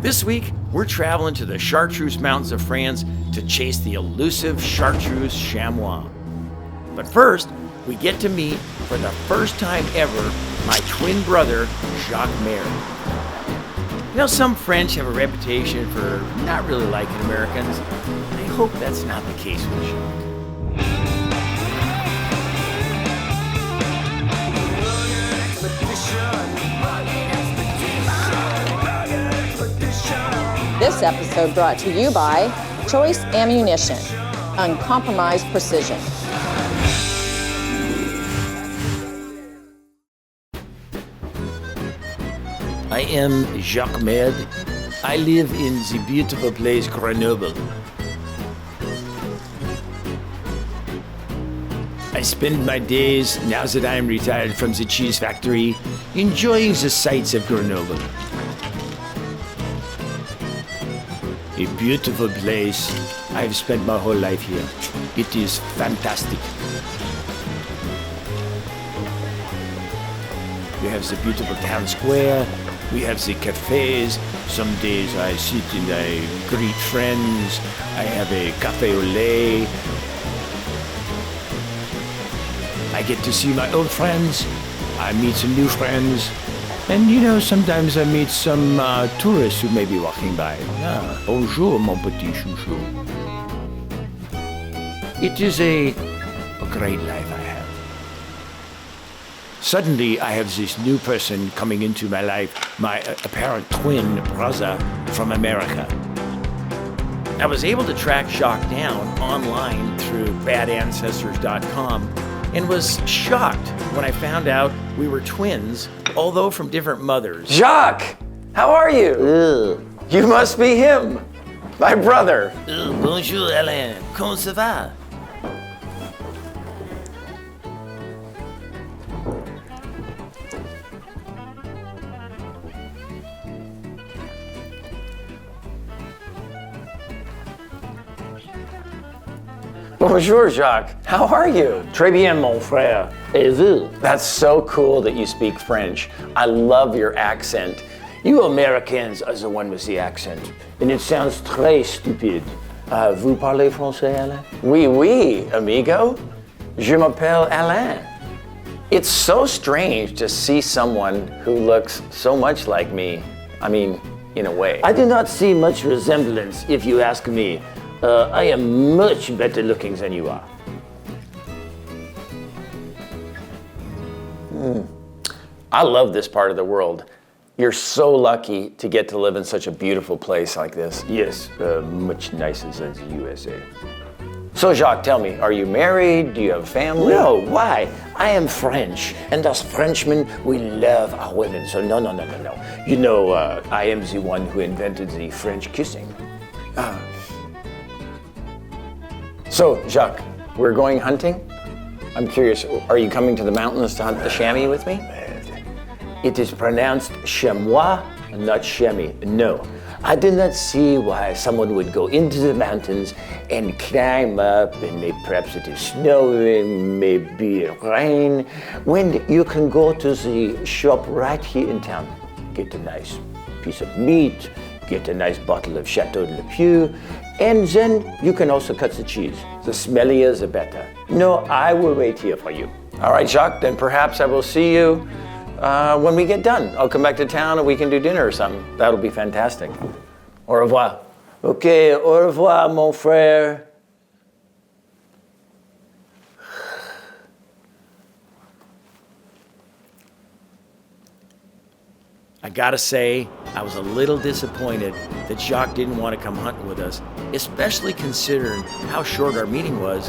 This week, we're traveling to the Chartreuse Mountains of France to chase the elusive Chartreuse Chamois. But first, we get to meet, for the first time ever, my twin brother, Jacques Maire. You know, some French have a reputation for not really liking Americans. I hope that's not the case with Jacques. This episode brought to you by Choice Ammunition, uncompromised precision. I am Jacques Maire. I live in the beautiful place Grenoble. I spend my days, now that I am retired from the cheese factory, enjoying the sights of Grenoble. A beautiful place. I've spent my whole life here. It is fantastic. We have the beautiful town square. We have the cafes. Some days I sit and I greet friends. I have a café au lait. I get to see my old friends. I meet some new friends. And you know, sometimes I meet some tourists who may be walking by. Ah, bonjour, mon petit chouchou. It is a great life I have. Suddenly, I have this new person coming into my life, my apparent twin brother from America. I was able to track Jacques down online through badancestors.com and was shocked when I found out we were twins, although from different mothers. Jacques, how are you? You must be him, my brother. Bonjour Alain, comment ça va? Bonjour, Jacques. How are you? Très bien, mon frère. Et vous? That's so cool that you speak French. I love your accent. You Americans are the one with the accent, and it sounds très stupide. Vous parlez français, Alain? Oui, amigo. Je m'appelle Alain. It's so strange to see someone who looks so much like me. I mean, in a way. I do not see much resemblance, if you ask me. I am much better looking than you are. I love this part of the world. You're so lucky to get to live in such a beautiful place like this. Yes, much nicer than the USA. So Jacques, tell me, are you married? Do you have family? No, why? I am French, and as Frenchmen, we love our women, so no. You know, I am the one who invented the French kissing. So, Jacques, we're going hunting? I'm curious, are you coming to the mountains to hunt the chamois with me? It is pronounced chamois and not chamois. No, I do not see why someone would go into the mountains and climb up, and perhaps it is snowing, maybe it rain, when you can go to the shop right here in town, get a nice piece of meat, get a nice bottle of Chateau de Le Pieux, and then you can also cut the cheese. The smellier, the better. No, I will wait here for you. All right, Jacques, then perhaps I will see you when we get done. I'll come back to town and we can do dinner or something. That'll be fantastic. Au revoir. Okay, au revoir, mon frère. I gotta say, I was a little disappointed that Jacques didn't want to come hunting with us, especially considering how short our meeting was,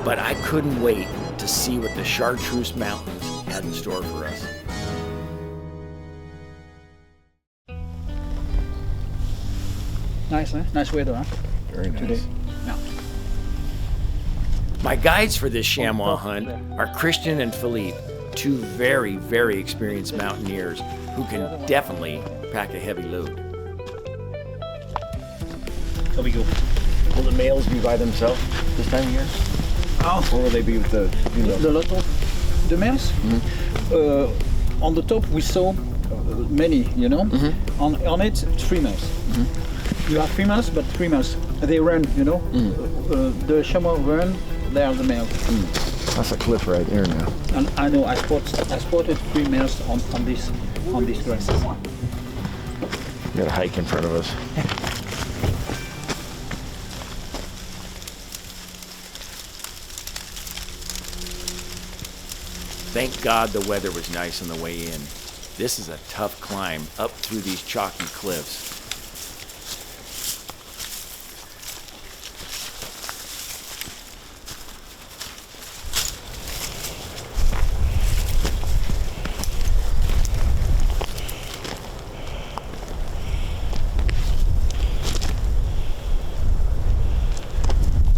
but I couldn't wait to see what the Chartreuse Mountains had in store for us. Nice, huh? Nice weather, huh? Very nice. Today. Yeah. My guides for this chamois hunt are Christian and Philippe, two very, very experienced mountaineers who can definitely pack a heavy load. Here we go. Will the males be by themselves this time of year? Oh. Or will they be with the females? The lot of the males. On the top we saw many, you know. On it, 3 males. You have females, but 3 males. They run, you know. The chamois run. They are the males. That's a cliff right there now. And I know I spotted 3 males on this grass. We got a hike in front of us. Thank God the weather was nice on the way in. This is a tough climb up through these chalky cliffs.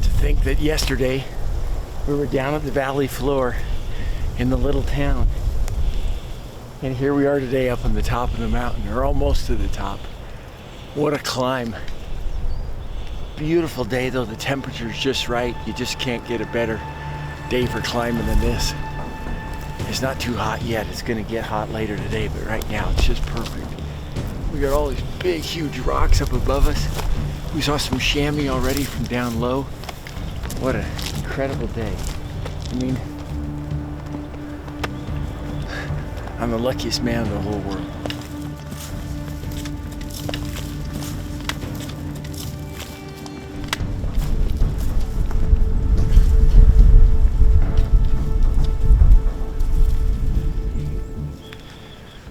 To think that yesterday we were down at the valley floor in the little town. And here we are today up on the top of the mountain, or almost to the top. What a climb. Beautiful day though, the temperature's just right. You just can't get a better day for climbing than this. It's not too hot yet. It's gonna get hot later today, but right now it's just perfect. We got all these big, huge rocks up above us. We saw some chamois already from down low. What an incredible day. I mean, I'm the luckiest man in the whole world.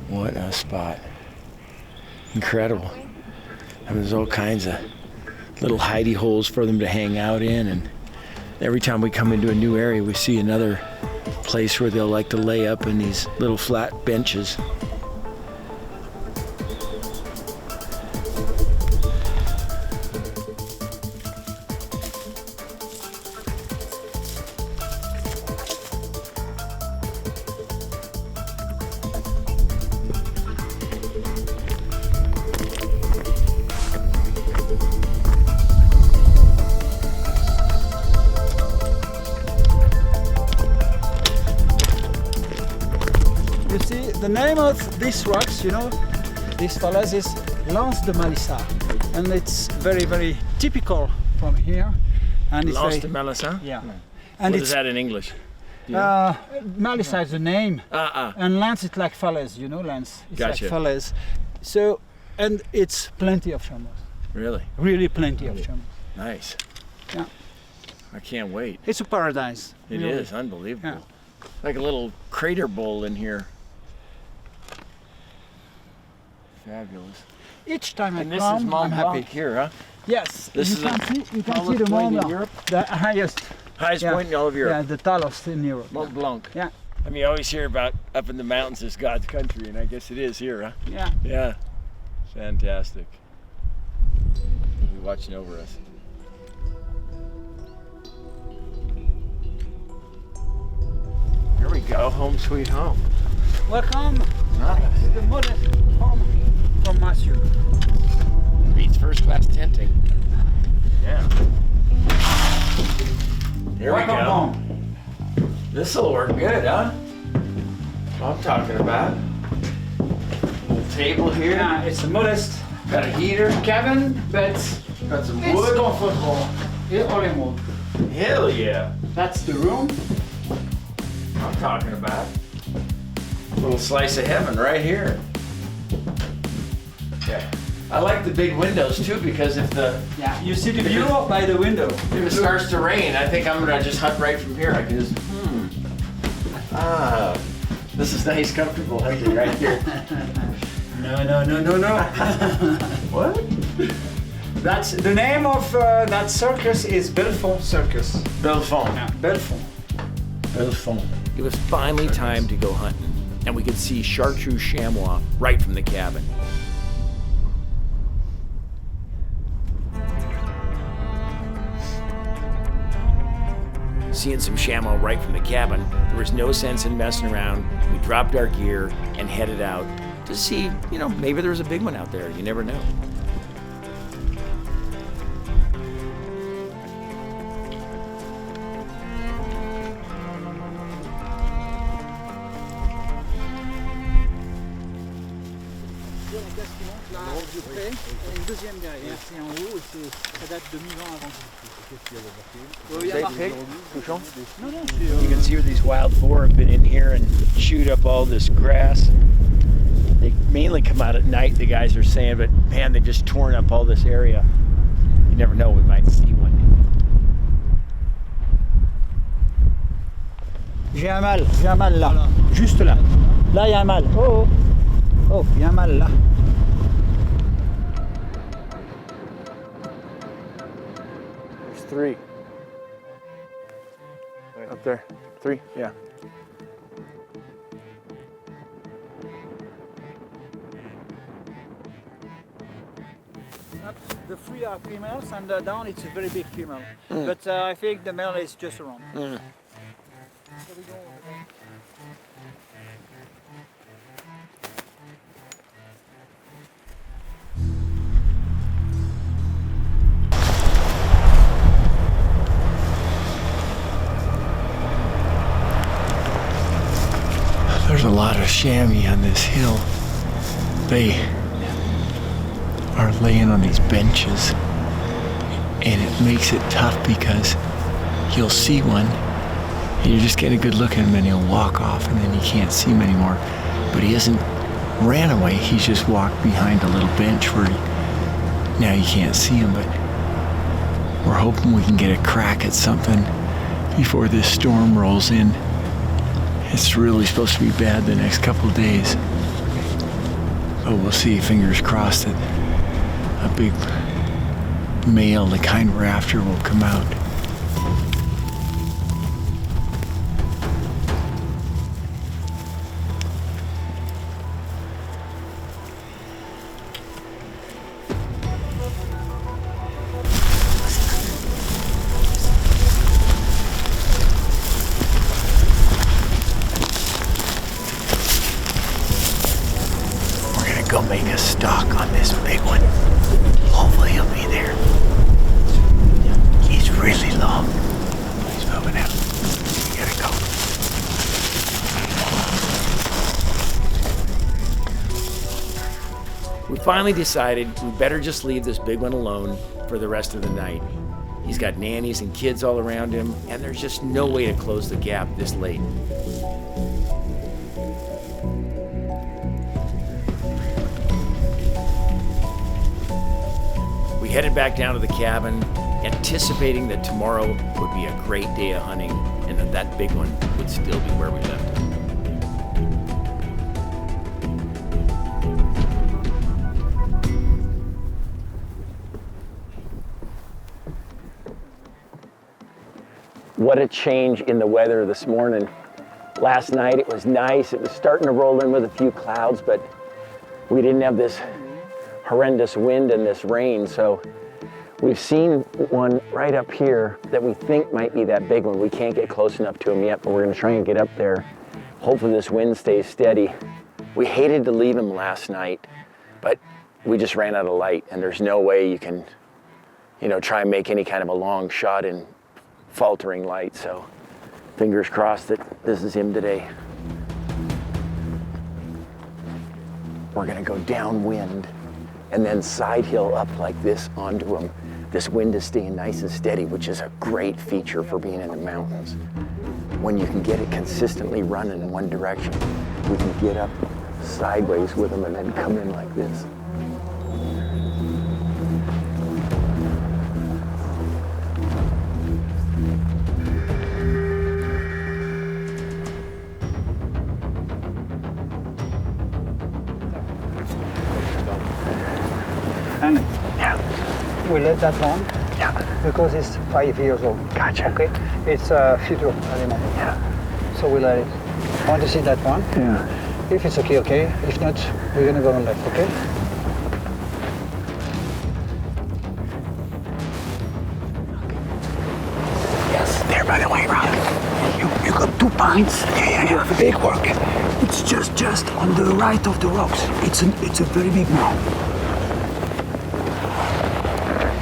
What a spot. Incredible. I mean, there's all kinds of little hidey holes for them to hang out in, and every time we come into a new area, we see another place where they'll like to lay up in these little flat benches. You see, the name of these rocks, you know, these falaises is Lance de Malissa, and it's very, very typical from here. And it's Lance very, de Malissa? yeah. And What it's is that in English? Malissa is the name, and Lance is like falaise, you know, Lance. It's Gotcha. like falaise. So, and it's plenty of chamois, Really? really plenty of chamois. Nice. Yeah. I can't wait. It's a paradise. It really. is unbelievable. Yeah. Like a little crater bowl in here. Fabulous. Each time I And this come, is Mont I'm Blanc happy. here, huh? Yes, This you is can the see, you can see tallest the point in Mont Blanc, Europe? the highest. Highest Yeah. point in all of Europe. Yeah, the tallest in Europe. Mont Blanc. Yeah. I mean, you always hear about up in the mountains is God's country, and I guess it is here, huh? Yeah. Yeah. Fantastic. He'll be watching over us. Here we go, home sweet home. Welcome Nice. to the modest home from Mathieu. Beats first class tenting. Yeah. Here we Welcome go. home. This'll work good, huh? What I'm talking about. Little table here. Yeah, it's a modest Got a heater. cabin, but Got some it's wood. comfortable. It's all in wood. Hell yeah. That's the room. I'm talking about. A little slice of heaven right here. Yeah. I like the big windows too because if Yeah, you see the view by the window. if it starts to rain, I think I'm gonna just hunt right from here. I can just this is nice, comfortable hunting right here. No. What? That's the name of that circus is Belfont Circus. Belfont. Yeah, Belfont. Belfont. It was finally time to go hunting, and we could see Chartreuse chamois right from the cabin. Seeing some chamois right from the cabin, there was no sense in messing around. We dropped our gear and headed out to see, maybe there was a big one out there. You never know. Et une deuxième derrière, c'est en haut et ça date de 1000 ans avant Jésus-Christ. Non, You can see where these wild boar have been in here and chewed up all this grass. They mainly come out at night, the guys are saying, but man, they've just torn up all this area. You never know, we might see one. J'ai un mâle là, juste là. Là, il y a un mâle. Oh, il y a un mâle là. There's 3. Up there. 3, yeah. The 3 are females and down it's a very big female. But I think the male is just around. So we go over there. There's a lot of chamois on this hill. They are laying on these benches, and it makes it tough because you'll see one, and you just get a good look at him and he'll walk off and then you can't see him anymore. But he hasn't ran away, he's just walked behind a little bench where now you can't see him, but we're hoping we can get a crack at something before this storm rolls in. It's really supposed to be bad the next couple of days. But we'll see, fingers crossed that a big male, the kind we're after, will come out. Go make a stalk on this big one. Hopefully he'll be there. He's really long. He's moving out. We gotta go. We finally decided we better just leave this big one alone for the rest of the night. He's got nannies and kids all around him, and there's just no way to close the gap this late. We headed back down to the cabin, anticipating that tomorrow would be a great day of hunting and that that big one would still be where we left it. What a change in the weather this morning. Last night it was nice. It was starting to roll in with a few clouds, but we didn't have this horrendous wind and this rain. So we've seen one right up here that we think might be that big one. We can't get close enough to him yet, but we're gonna try and get up there. Hopefully this wind stays steady. We hated to leave him last night, but we just ran out of light, and there's no way you can, try and make any kind of a long shot in faltering light. So fingers crossed that this is him today. We're gonna go downwind and then side hill up like this onto him. This wind is staying nice and steady, which is a great feature for being in the mountains. When you can get it consistently running in one direction, we can get up sideways with him and then come in like this. And Yeah, we let that one yeah, because it's 5 years old. gotcha. Okay, it's a future animal. Yeah, So we let it. I want to see that one. yeah. If it's okay, okay. If not, we're gonna go on left, okay? Yes, there by the way, Rob. You got 2 pints. Yeah. You have a big work. It's just on the right of the rocks. It's a very big mound.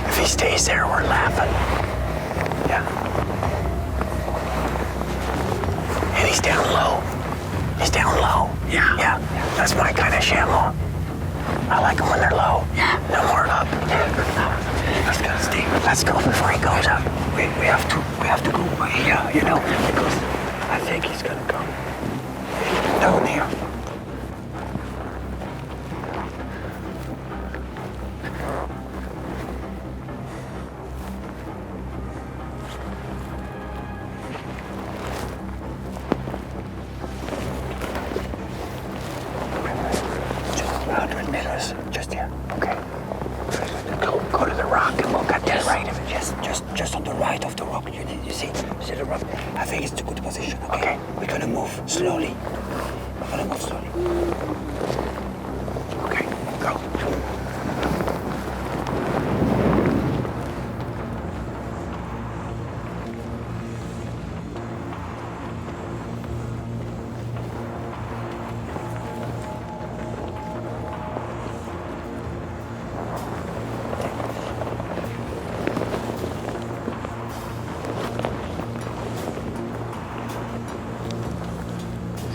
If he stays there, we're laughing. Yeah. And he's down low. He's down low. Yeah. That's my kind of chamois. I like them when they're low. Yeah. No Let's go before he goes up. We have to go by here, you know, because I think he's gonna come down here. Just 100 meters, just here. Okay. Go to the rock and we'll get to the right of it. Yes, just on the right of the rock. You see the rock? I think it's a good position. Okay. We're gonna move slowly. Okay, go.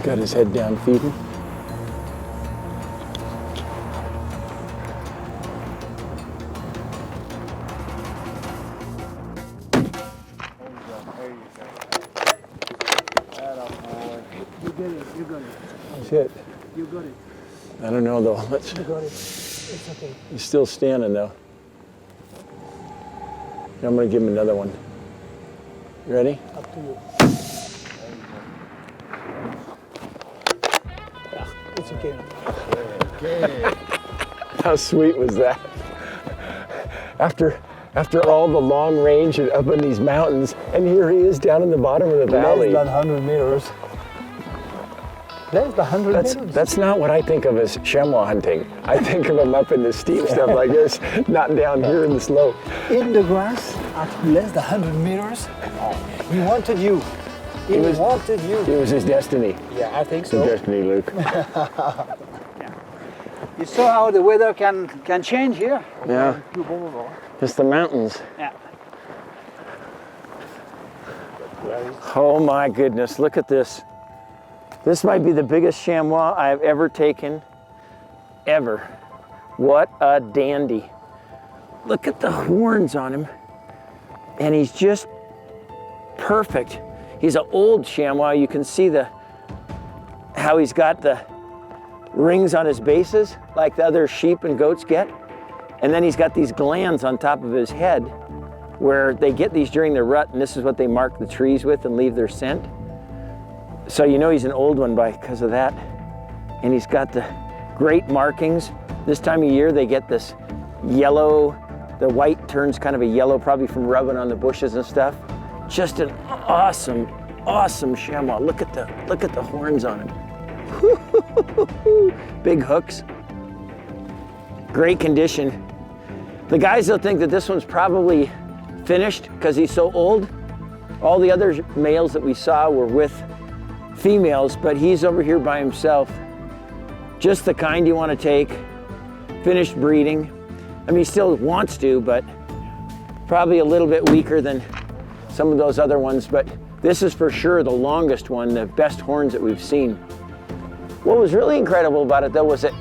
Got his head down feeding. You got it. That's it. You got it. I don't know though. You got it. It's okay. He's still standing though. I'm gonna give him another one. You ready? Up to you. It's okay. How sweet was that? After all the long range and up in these mountains, and here he is down in the bottom of the valley. Less than 100 meters. Less than 100 meters. That's not what I think of as chamois hunting. I think of him up in the steep stuff like this, not down here in the slope. In the grass at less than 100 meters. He wanted you. He wanted you. It was his destiny. Yeah, I think His so. destiny, Luke. You saw how the weather can change here? Yeah. Just the mountains. Yeah. Oh my goodness, look at this. This might be the biggest chamois I've ever taken, ever. What a dandy. Look at the horns on him. And he's just perfect. He's an old chamois. You can see how he's got the rings on his bases like the other sheep and goats get. And then he's got these glands on top of his head where they get these during the rut, and this is what they mark the trees with and leave their scent. So you know he's an old one because of that. And he's got the great markings. This time of year they get this yellow, the white turns kind of a yellow, probably from rubbing on the bushes and stuff. Just an awesome, awesome chamois. Look at the horns on him. Big hooks. Great condition. The guys will think that this one's probably finished because he's so old. All the other males that we saw were with females, but he's over here by himself. Just the kind you want to take. Finished breeding. I mean, he still wants to, but probably a little bit weaker than some of those other ones, but this is for sure the longest one, the best horns that we've seen. What was really incredible about it though was that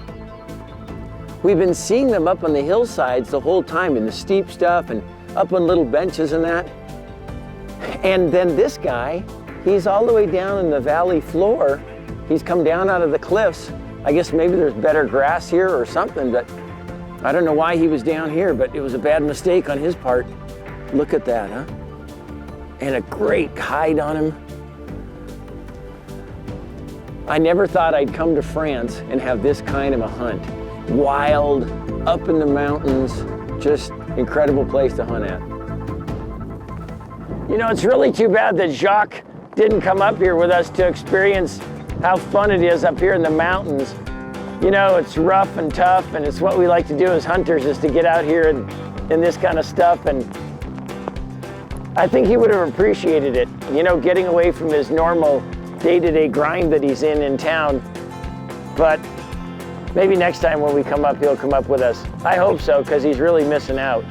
we've been seeing them up on the hillsides the whole time in the steep stuff and up on little benches and that. And then this guy, he's all the way down in the valley floor. He's come down out of the cliffs. I guess maybe there's better grass here or something, but I don't know why he was down here, but it was a bad mistake on his part. Look at that, huh? And a great hide on him. I never thought I'd come to France and have this kind of a hunt. Wild, up in the mountains, just incredible place to hunt at. You know, it's really too bad that Jacques didn't come up here with us to experience how fun it is up here in the mountains. You know, it's rough and tough, and it's what we like to do as hunters, is to get out here in this kind of stuff. And I think he would have appreciated it, you know, getting away from his normal day-to-day grind that he's in town. But maybe next time when we come up, he'll come up with us. I hope so, because he's really missing out.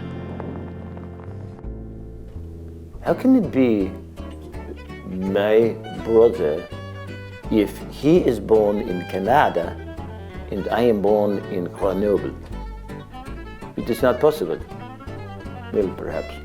How can it be my brother if he is born in Canada and I am born in Grenoble? It is not possible. Well, perhaps.